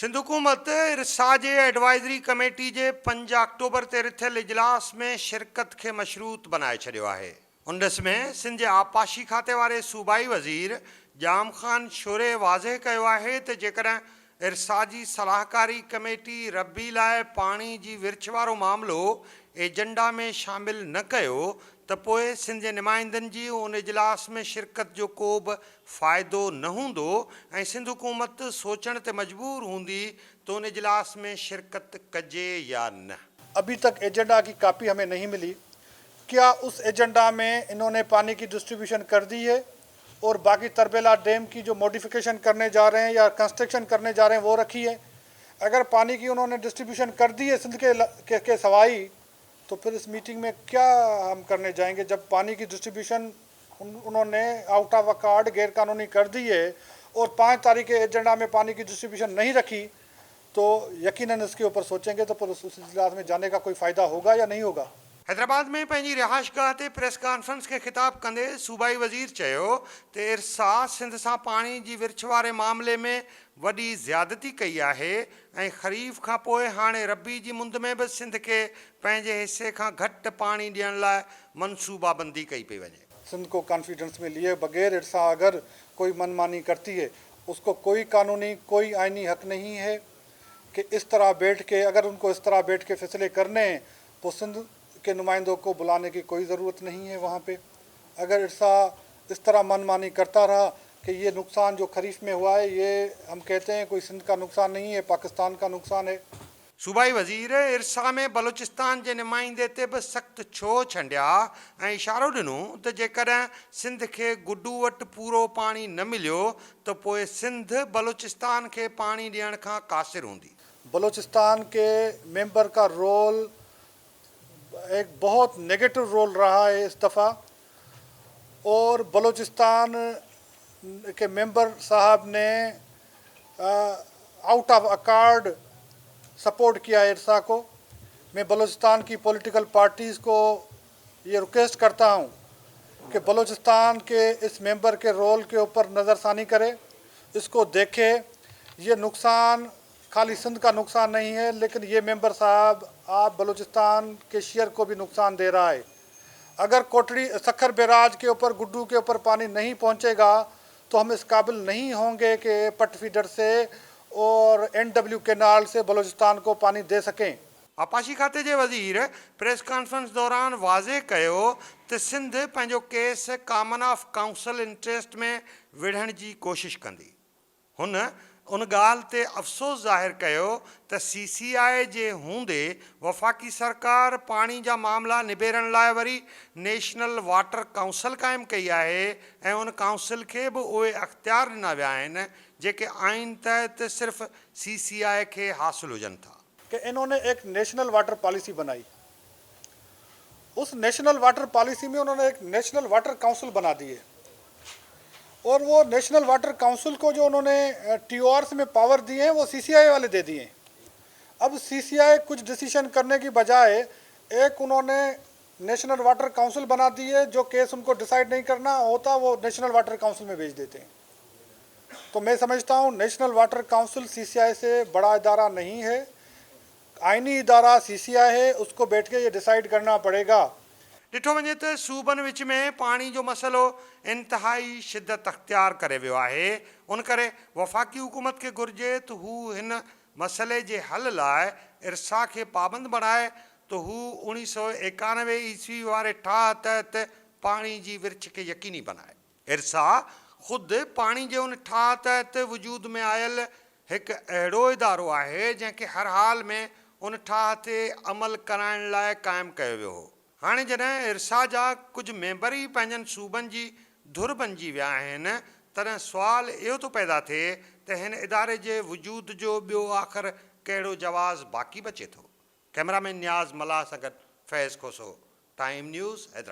सिंध हुकूमत इरसा जे advisory committee जे 5 अक्टूबर ते थियल इजलास में शिरकत के मशरूत बनाए छॾियो आहे। उन में सिंध जे आबपाशी खाते वारे सूबाई वज़ीर जाम ख़ान शोरे वाज़े कयो आहे त जेकॾहिं इरसा जी सलाहकारी कमेटी रबी लाइ पाणी जी विर्छ वारो मामिलो एजेंडा में शामिल न कयो त पोइ सिंध जे नुमाइंदनि जी उन इजलास में शिरकत जो को बि फ़ाइदो न हूंदो ऐं सिंध हुकूमत सोचण ते मजबूर हूंदी त उन इजलास में शिरकत कजे या न। अभी तक एजेंडा की कापी हमें नहीं मिली। क्या उस एजेंडा में इन्होंने पानी की डिस्ट्रीब्यूशन कर दी है और बाकी तरबेला डैम की जो मॉडिफिकेशन करने जा रहे हैं या कंस्ट्रक्शन करने जा रहे हैं वो रखी है? अगर पानी की उन्होंने डिस्ट्रीब्यूशन कर दी है सिंध के सवाई, तो फिर इस मीटिंग में क्या हम करने जाएंगे जब पानी की डिस्ट्रीब्यूशन उन्होंने आउट ऑफ अकॉर्ड गैर कानूनी कर दी है और 5 तारीख के एजेंडा में पानी की डिस्ट्रीब्यूशन नहीं रखी, तो यकीनन इसके ऊपर सोचेंगे तो फिर उस इजलास में जाने का कोई फ़ायदा होगा या नहीं होगा। हैदराबाद में पंहिंजी रिहाइशगाह ते प्रेस कॉन्फ्रेंस के खिताब कंदे सूबाई वज़ीर चयो त इरसा सिंध सां पाणी जी विर्छ वारे मामले में वॾी ज़्यादती कई आहे ऐं ख़रीफ़ खां पोइ हाणे रबी जी मुंद में बि सिंध के पंहिंजे हिसे खां घटि पाणी ॾियण लाइ मनसूबाबंदी कई पई वञे। सिंध को कॉन्फिडेंस में लिए बगैर इरसा अगर कोई मनमानी करती है, उसको कोई कानूनी कोई आईनी हक नहीं है कि इस तरह बैठ के, अगर उनको इस तरह बैठ के फैसले करने हैं तो सिंध के नुमाइंदों को बुलाने की कोई ज़रूरत नहीं है वहाँ पे। अगर इरसा इस तरह मनमानी करता रहा कि ये नुकसान जो खरीफ में हुआ है ये हम कहते हैं कोई सिंध का नुकसान नहीं है, पाकिस्तान का नुकसान है। सूबाई वज़ीर इरसा में बलूचिस्तान के नुमाइंदे ते बि सख़्तु छो छंडिया ऐं इशारो ॾिनो त जेकॾहिं सिंध के गुड्डू वटि पूरो पाणी न मिलियो त पोइ सिंध बलूचिस्तान के पाणी ॾियण खां क़ासिर हूंदी। बलूचिस्तान के मेंबर का रोल एक बहुत नेगेटिव रोल रहा है इस दफ़ा, और बलूचिस्तान के मेंबर साहब ने आउट ऑफ अकॉर्ड सपोर्ट किया इरसा को। मैं बलूचिस्तान की पॉलिटिकल पार्टीज़ को ये रिक्वेस्ट करता हूँ कि बलूचिस्तान के इस मेंबर के रोल के ऊपर नज़रसानी करे, इसको देखे। ये नुकसान खाली सिंध का नुकसान नहीं है, लेकिन ये मेंबर साहब आप बलूचिस्तान के शेयर को भी नुकसान दे रहा है। अगर कोटड़ी सखर बैराज के ऊपर गुड्डू के ऊपर पानी नहीं पहुंचेगा तो हम इस काबिल नहीं होंगे कि पट फीडर से और NW कैनाल से बलूचिस्तान को पानी दे सकें। आबपाशी खाते जे वज़ीर प्रेस कॉन्फ्रेंस दौरान वाज़े कयो त सिंध पंहिंजो case common of council interest में विढ़ण जी कोशिश कंदी। हुन उन ॻाल्हि ते अफ़सोस ज़ाहिर कयो त CCI जे हूंदे वफ़ाक़ी सरकार पाणी जा मामला निबेरण लाइ वरी नेशनल वाटर काउंसिल क़ाइमु कई आहे ऐं उन काउंसिल खे बि उहे अख़्तियार ॾिना विया आहिनि जेके आइन तहत सिर्फ़ CCI खे हासिल हुजनि था। कि इन्होंने एक नेशनल वाटर पॉलिसी बनाई, उस नेशनल वाटर पॉलिसी में उन्होंने एक नेशनल वाटर काउंसिल बना दी है, और वो नेशनल वाटर काउंसिल को जो उन्होंने TORs में पावर दिए हैं वो CCI वाले दे दिए हैं। अब CCI कुछ डिसीजन करने की बजाय एक उन्होंने नेशनल वाटर काउंसिल बना दी है, जो केस उनको डिसाइड नहीं करना होता वो नेशनल वाटर काउंसिल में भेज देते हैं। तो मैं समझता हूँ नेशनल वाटर काउंसिल CCI से बड़ा इदारा नहीं है, आइनी इदारा CCI है, उसको बैठ के ये डिसाइड करना पड़ेगा। ॾिठो वञे त सूबनि विच में पाणी जो मसइलो इंतिहाई शिदत अख़्तियार करे वियो आहे। उन करे वफ़ाक़ी हुकूमत खे घुरिजे त हू हिन मसइले जे हल लाइ इरसा खे पाबंद बणाए त हू 1991 ईस्वी वारे ठाह तहत पाणी जी विर्छ खे यकीनी बनाए। इरसा ख़ुदि पाणी जे उन ठाह तहत वजूद में आयल हिकु अहिड़ो इदारो आहे जंहिंखे हर हाल में उन ठाह ते अमल कराइण लाइ क़ाइमु कयो वियो हो। हाणे जॾहिं इरसा जा कुझु मेंबर ई पंहिंजनि सूबनि जी धुर बणिजी विया आहिनि, तॾहिं सुवाल इहो थो पैदा थिए त हिन इदारे जे वजूद जो ॿियो आख़िर कहिड़ो जवाज़ बाक़ी बचे थो। कैमरामैन नियाज़ मल्लाह सां गॾु फैज़ खोसो, टाइम न्यूज़, हैदराबाद।